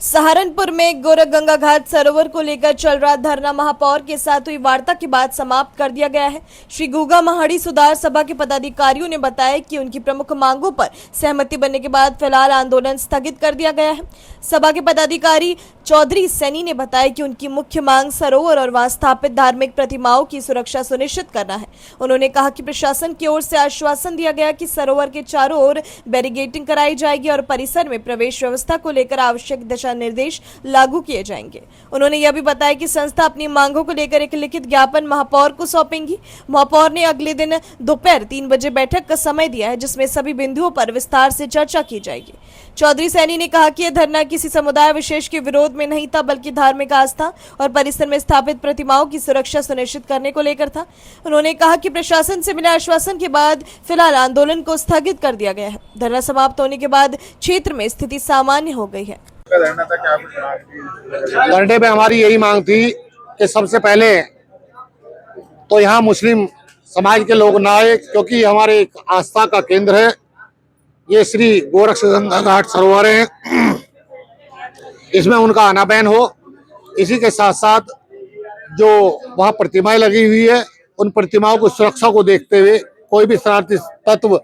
सहारनपुर में गोरखगंगा घाट सरोवर को लेकर चल रहा धरना महापौर के साथ हुई वार्ता के बाद समाप्त कर दिया गया है। श्री गुगा महाड़ी सुधार सभा के पदाधिकारियों ने बताया कि उनकी प्रमुख मांगों पर सहमति बनने के बाद फिलहाल आंदोलन स्थगित कर दिया गया है। सभा के पदाधिकारी चौधरी सैनी ने बताया कि उनकी मुख्य मांग सरोवर और वहां स्थापित धार्मिक प्रतिमाओं की सुरक्षा सुनिश्चित करना है। उन्होंने कहा कि प्रशासन की ओर से आश्वासन दिया गया कि सरोवर के चारों ओर बैरिकेडिंग कराई जाएगी और परिसर में प्रवेश व्यवस्था को लेकर आवश्यक दिशा निर्देश लागू किए जाएंगे। उन्होंने यह भी बताया कि संस्था अपनी मांगों को लेकर एक लिखित ज्ञापन महापौर को सौंपेंगी। महापौर ने अगले दिन दोपहर 3 बजे बैठक का समय दिया है, जिसमें सभी बिंदुओं पर विस्तार से चर्चा की जाएगी। चौधरी सैनी ने कहा कि यह धरना किसी समुदाय विशेष के विरोध में नहीं था, बल्कि धार्मिक आस्था और परिसर में स्थापित प्रतिमाओं की सुरक्षा सुनिश्चित करने को लेकर था। उन्होंने कहा कि प्रशासन से मिले आश्वासन के बाद फिलहाल आंदोलन को स्थगित कर दिया गया है। धरना समाप्त होने के बाद क्षेत्र में स्थिति सामान्य हो गई है। धरने में हमारी यही मांग थी कि सबसे पहले तो यहाँ मुस्लिम समाज के लोग ना आए, क्योंकि हमारे एक आस्था का केंद्र है। ये श्री गोरखगंगा घाट सरोवर है, इसमें उनका आना बैन हो। इसी के साथ साथ जो वहाँ प्रतिमाएं लगी हुई है, उन प्रतिमाओं की सुरक्षा को देखते हुए कोई भी शरारती तत्व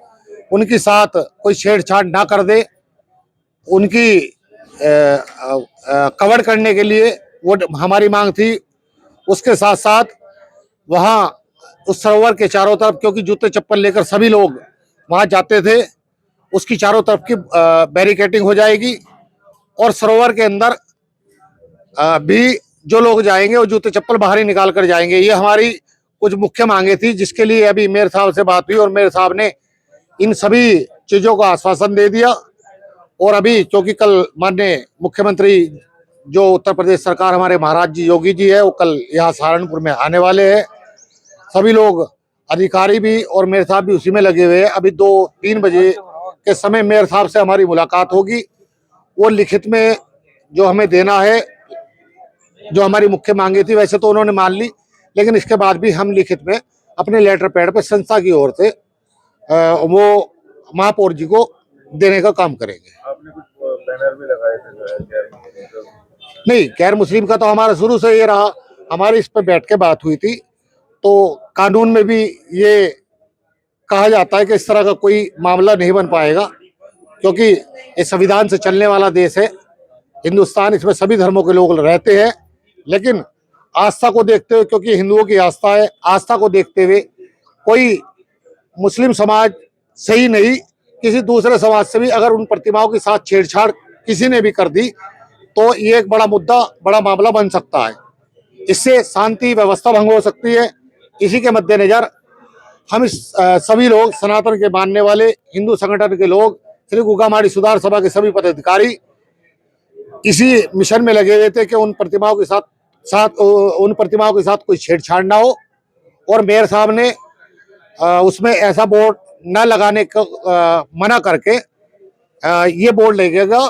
उनके साथ कोई छेड़छाड़ ना कर दे। उनकी कवर करने के लिए वो हमारी मांग थी। उसके साथ साथ वहाँ उस सरोवर के चारों तरफ, क्योंकि जूते चप्पल लेकर सभी लोग वहाँ जाते थे, उसकी चारों तरफ की बैरिकेडिंग हो जाएगी और सरोवर के अंदर भी जो लोग जाएंगे वो जूते चप्पल बाहर ही निकाल कर जाएंगे। ये हमारी कुछ मुख्य मांगे थी, जिसके लिए अभी मेयर साहब से बात हुई और मेयर साहब ने इन सभी चीज़ों का आश्वासन दे दिया। और अभी क्योंकि कल माननीय मुख्यमंत्री जो उत्तर प्रदेश सरकार हमारे महाराज जी योगी जी है, वो कल यहाँ सहारनपुर में आने वाले हैं। सभी लोग अधिकारी भी और मेयर साहब भी उसी में लगे हुए हैं। अभी 2-3 बजे के समय मेयर साहब से हमारी मुलाकात होगी। वो लिखित में जो हमें देना है, जो हमारी मुख्य मांगे थी, वैसे तो उन्होंने मान ली, लेकिन इसके बाद भी हम लिखित में अपने लेटर पैड पे संस्था की ओर से वो महापौर जी को देने का काम करेंगे। आपने कुछ बैनर भी लगाए थे? नहीं, गैर मुस्लिम का तो हमारा शुरू से ये रहा। हमारी इस पर बैठ के बात हुई थी, तो कानून में भी ये कहा जाता है कि इस तरह का कोई मामला नहीं बन पाएगा, क्योंकि ये संविधान से चलने वाला देश है हिंदुस्तान। इसमें सभी धर्मों के लोग रहते हैं, लेकिन आस्था को देखते हुए, क्योंकि हिंदुओं की आस्था है, आस्था को देखते हुए कोई मुस्लिम समाज से ही नहीं, किसी दूसरे समाज से भी अगर उन प्रतिमाओं के साथ छेड़छाड़ किसी ने भी कर दी, तो ये एक बड़ा मुद्दा, बड़ा मामला बन सकता है। इससे शांति व्यवस्था भंग हो सकती है। इसी के मद्देनजर हम सभी लोग, सनातन के मानने वाले हिंदू संगठन के लोग, श्री गुगा महाड़ी सुधार सभा के सभी पदाधिकारी इसी मिशन में लगे हुए थे कि उन प्रतिमाओं के साथ कोई छेड़छाड़ ना हो। और मेयर साहब ने उसमें ऐसा बोर्ड न लगाने का मना करके ये बोर्ड लगेगा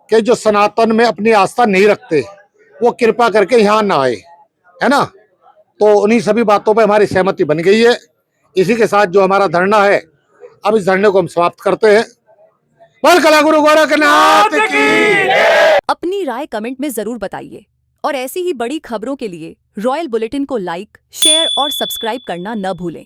कि जो सनातन में अपनी आस्था नहीं रखते वो कृपा करके यहाँ ना आए, है ना। तो उन्हीं सभी बातों पे हमारी सहमति बन गई है। इसी के साथ जो हमारा धरना है, अब इस धरने को हम समाप्त करते हैं। बोल कला गुरु गोरखनाथ की। अपनी राय कमेंट में जरूर बताइए और ऐसी ही बड़ी खबरों के लिए रॉयल बुलेटिन को लाइक, शेयर और सब्सक्राइब करना न भूलें।